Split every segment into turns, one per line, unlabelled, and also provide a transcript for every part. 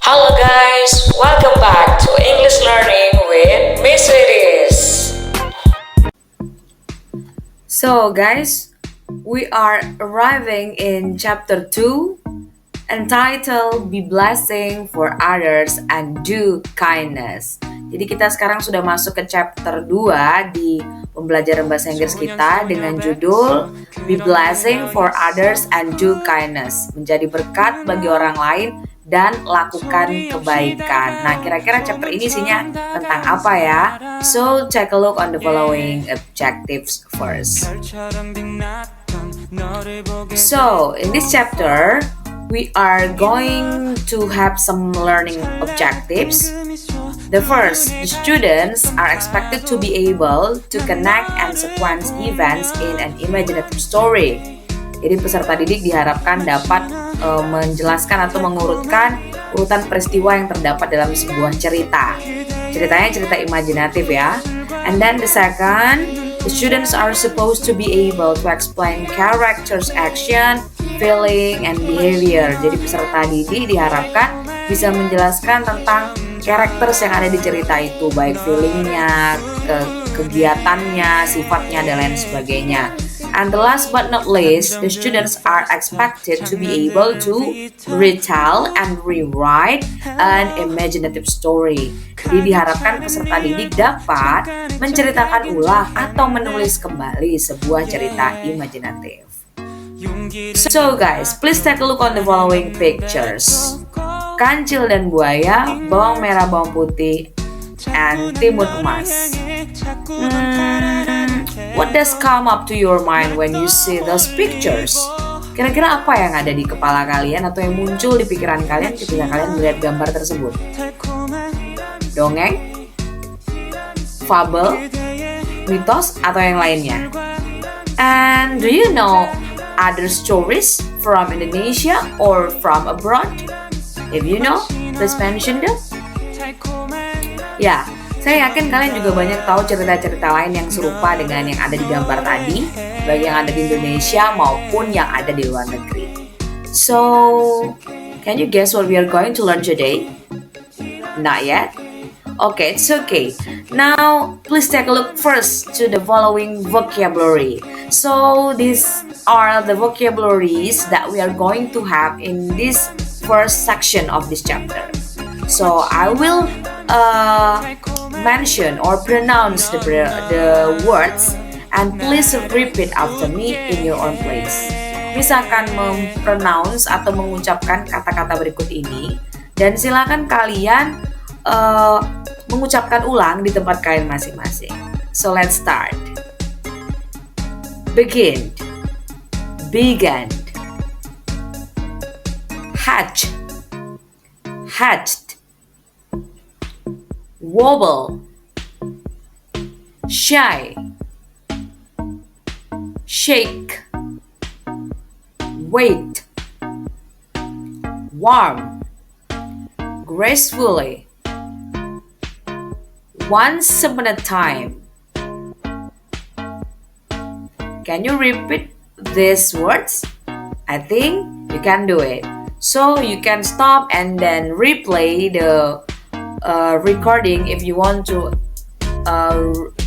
Hello guys, welcome back to English Learning with Miss Iris.
So guys, we are arriving in chapter 2 entitled Be Blessing for Others and Do Kindness. Jadi kita sekarang sudah masuk ke chapter 2 di pembelajaran bahasa Inggris kita dengan judul Be Blessing for Others and Do Kindness. Menjadi berkat bagi orang lain dan lakukan kebaikan. Nah, kira-kira chapter ini isinya tentang apa ya? So, take a look on the following objectives first. So, in this chapter, we are going to have some learning objectives. The first, the students are expected to be able to connect and sequence events in an imaginative story. Jadi peserta didik diharapkan dapat menjelaskan atau mengurutkan urutan peristiwa yang terdapat dalam sebuah cerita. Ceritanya cerita imajinatif ya. And then the second, the students are supposed to be able to explain characters' action, feeling, and behavior. Jadi peserta didik diharapkan bisa menjelaskan tentang characters yang ada di cerita itu, baik feelingnya, kegiatannya, sifatnya, dan lain sebagainya. And the last but not least, the students are expected to be able to retell and rewrite an imaginative story. Jadi diharapkan peserta didik dapat menceritakan ulang atau menulis kembali sebuah cerita imajinatif. So guys, please take a look on the following pictures. Kancil dan buaya, bawang merah, bawang putih, and timun emas. What does come up to your mind when you see those pictures? Kira-kira apa yang ada di kepala kalian atau yang muncul di pikiran kalian ketika kalian melihat gambar tersebut? Dongeng? Fabel? Mitos? Atau yang lainnya? And do you know other stories from Indonesia or from abroad? If you know, please mention them. Ya, saya yakin kalian juga banyak tahu cerita-cerita lain yang serupa dengan yang ada di gambar tadi, baik yang ada di Indonesia maupun yang ada di luar negeri. So, can you guess what we are going to learn today? Not yet? Okay, it's okay. Now, please take a look first to the following vocabulary. So, these are the vocabularies that we are going to have in this first section of this chapter. So, I will mention or pronounce the words and please repeat after me in your own place. Misalkan mempronounce atau mengucapkan kata-kata berikut ini dan silakan kalian mengucapkan ulang di tempat kalian masing-masing. So let's start. Begin, began, hatch, hatched, wobble, shy, shake, wait, warm, gracefully, once upon a time. Can you repeat these words? I think you can do it. So you can stop and then replay the recording if you want to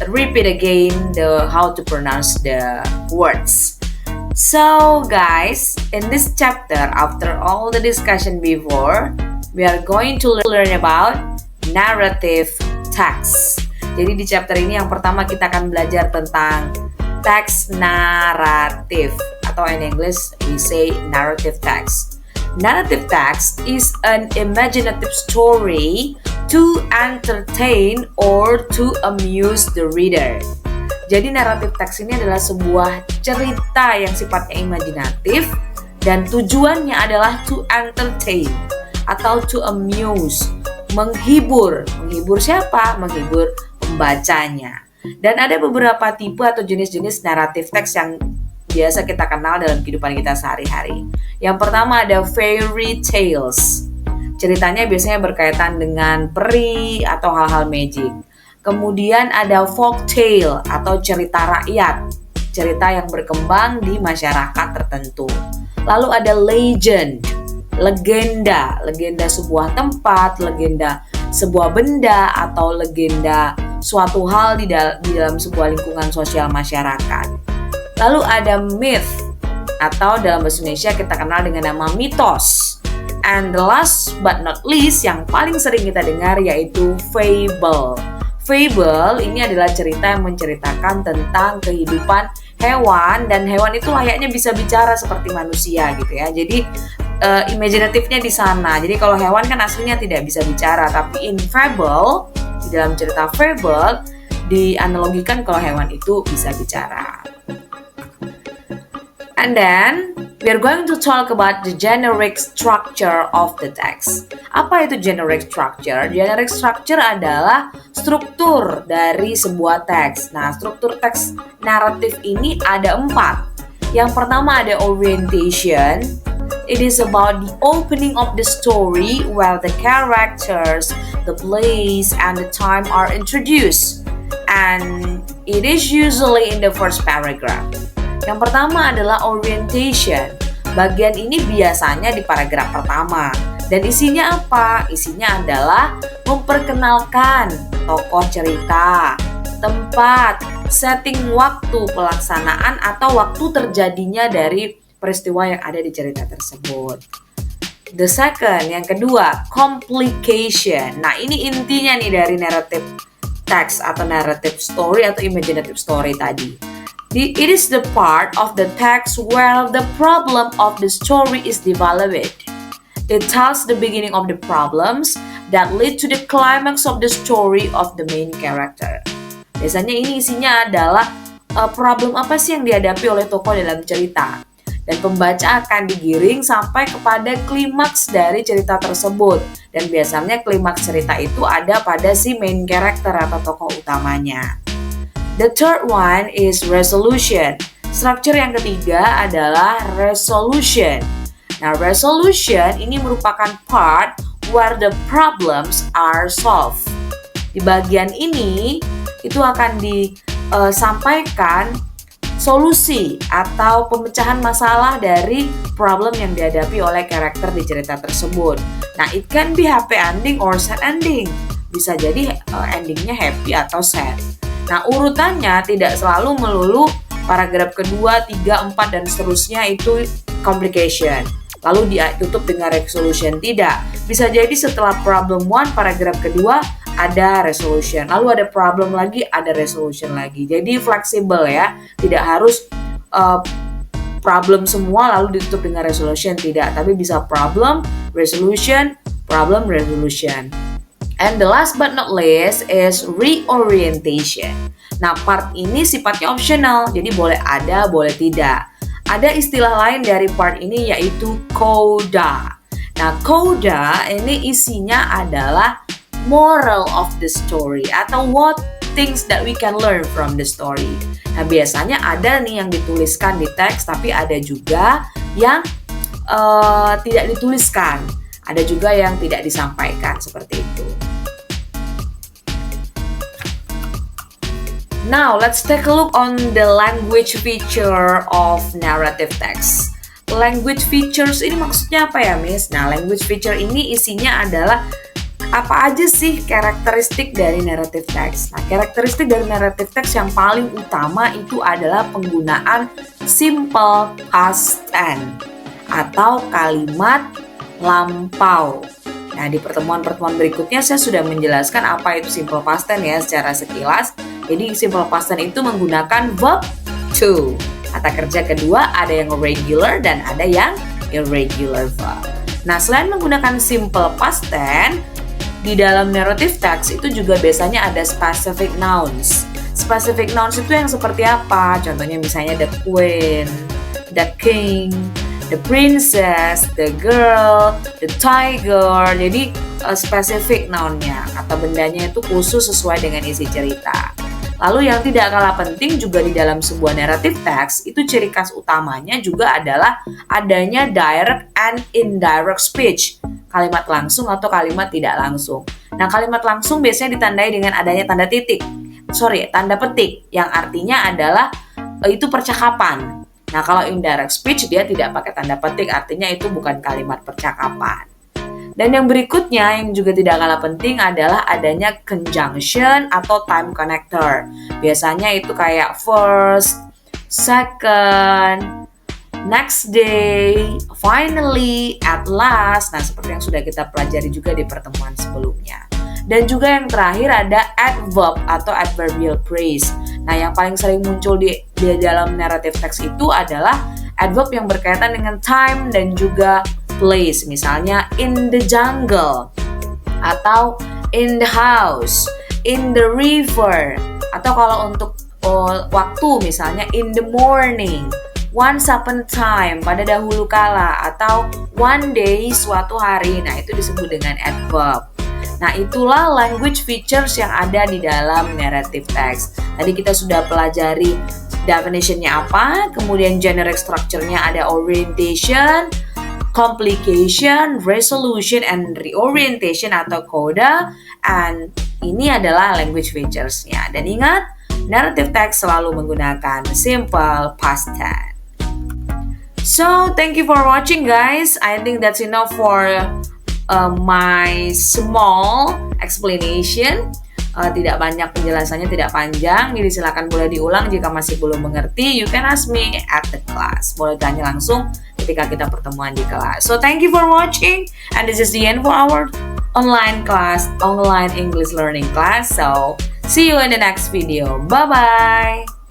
repeat again how to pronounce the words. So guys, in this chapter, after all the discussion before, we are going to learn about narrative text. Jadi di chapter ini yang pertama kita akan belajar tentang teks naratif, atau in English we say narrative text. Narrative text is an imaginative story to entertain or to amuse the reader. Jadi naratif teks ini adalah sebuah cerita yang sifatnya imajinatif dan tujuannya adalah to entertain atau to amuse, menghibur. Menghibur siapa? Menghibur pembacanya. Dan ada beberapa tipe atau jenis-jenis naratif teks yang biasa kita kenal dalam kehidupan kita sehari-hari. Yang pertama ada fairy tales. Ceritanya biasanya berkaitan dengan peri atau hal-hal magic. Kemudian ada folk tale atau cerita rakyat. Cerita yang berkembang di masyarakat tertentu. Lalu ada legend. legenda sebuah tempat, legenda sebuah benda, atau legenda suatu hal di dalam sebuah lingkungan sosial masyarakat. Lalu ada myth, atau dalam bahasa Indonesia kita kenal dengan nama mitos. And the last but not least, yang paling sering kita dengar yaitu fable. Fable ini adalah cerita yang menceritakan tentang kehidupan hewan, dan hewan itu layaknya bisa bicara seperti manusia gitu ya. Jadi imajinatifnya di sana. Jadi kalau hewan kan aslinya tidak bisa bicara, tapi in fable, di dalam cerita fable dianalogikan kalau hewan itu bisa bicara. And then we are going to talk about the generic structure of the text. Apa itu generic structure? Generic structure adalah struktur dari sebuah teks. Nah, struktur teks naratif ini ada 4. Yang pertama ada orientation. It is about the opening of the story where the characters, the place, and the time are introduced. And it is usually in the first paragraph. Yang pertama adalah orientation. Bagian ini biasanya di paragraf pertama. Dan isinya apa? Isinya adalah memperkenalkan tokoh cerita, tempat, setting waktu pelaksanaan atau waktu terjadinya dari peristiwa yang ada di cerita tersebut. The second, yang kedua, complication. Nah, ini intinya nih dari narrative text atau narrative story atau imaginative story tadi. It is the part of the text where the problem of the story is developed. It tells the beginning of the problems that lead to the climax of the story of the main character. Biasanya ini isinya adalah problem apa sih yang dihadapi oleh tokoh dalam cerita. Dan pembaca akan digiring sampai kepada klimaks dari cerita tersebut. Dan biasanya klimaks cerita itu ada pada si main character atau tokoh utamanya. The third one is resolution. Struktur yang ketiga adalah resolution. Nah, resolution ini merupakan part where the problems are solved. Di bagian ini itu akan disampaikan solusi atau pemecahan masalah dari problem yang dihadapi oleh karakter di cerita tersebut. Nah, it can be happy ending or sad ending. Bisa jadi endingnya happy atau sad. Nah, urutannya tidak selalu melulu paragraf kedua, 3, 4, dan seterusnya itu complication. Lalu ditutup dengan resolution. Tidak. Bisa jadi setelah problem 1, paragraf kedua ada resolution. Lalu ada problem lagi, ada resolution lagi. Jadi fleksibel ya. Tidak harus problem semua lalu ditutup dengan resolution. Tidak. Tapi bisa problem, resolution, problem, resolution. And the last but not least is reorientation. Nah, part ini sifatnya optional, jadi boleh ada, boleh tidak. Ada istilah lain dari part ini yaitu coda. Nah, coda ini isinya adalah moral of the story atau what things that we can learn from the story. Nah, biasanya ada nih yang dituliskan di teks, tapi ada juga yang tidak dituliskan. Ada juga yang tidak disampaikan seperti itu. Now, let's take a look on the language feature of narrative text. Language features ini maksudnya apa ya, Miss? Nah, language feature ini isinya adalah apa aja sih karakteristik dari narrative text. Nah, karakteristik dari narrative text yang paling utama itu adalah penggunaan simple past tense atau kalimat lampau. Nah, di pertemuan-pertemuan berikutnya saya sudah menjelaskan apa itu simple past tense ya secara sekilas. Jadi simple past tense itu menggunakan verb to. Kata kerja kedua ada yang regular dan ada yang irregular verb. Nah, selain menggunakan simple past tense, di dalam narrative text itu juga biasanya ada specific nouns. Specific nouns itu yang seperti apa? Contohnya misalnya the queen, the king, the princess, the girl, the tiger. Jadi spesifik noun-nya atau bendanya itu khusus sesuai dengan isi cerita. Lalu yang tidak kalah penting juga di dalam sebuah narrative text itu ciri khas utamanya juga adalah adanya direct and indirect speech. Kalimat langsung atau kalimat tidak langsung. Nah, kalimat langsung biasanya ditandai dengan adanya tanda petik yang artinya adalah itu percakapan. Nah, kalau indirect speech dia tidak pakai tanda petik, artinya itu bukan kalimat percakapan. Dan yang berikutnya yang juga tidak kalah penting adalah adanya conjunction atau time connector. Biasanya itu kayak first, second, next day, finally, at last. Nah, seperti yang sudah kita pelajari juga di pertemuan sebelumnya. Dan juga yang terakhir ada adverb atau adverbial phrase. Nah, yang paling sering muncul di dalam narrative text itu adalah adverb yang berkaitan dengan time dan juga place. Misalnya in the jungle, atau in the house, in the river. Atau kalau untuk waktu misalnya in the morning, once upon a time, pada dahulu kala, atau one day, suatu hari. Nah, itu disebut dengan adverb. Nah, itulah language features yang ada di dalam narrative text. Tadi kita sudah pelajari definition-nya apa, kemudian generic structure-nya ada orientation, complication, resolution, and reorientation atau coda. And ini adalah language features-nya. Dan ingat, narrative text selalu menggunakan simple past tense. So, thank you for watching, guys. I think that's enough for my small explanation. Tidak banyak penjelasannya, tidak panjang. Jadi silakan boleh diulang jika masih belum mengerti. You can ask me at the class. Boleh tanya langsung ketika kita pertemuan di kelas. So thank you for watching, and this is the end for our online class, online English learning class. So see you in the next video. Bye bye.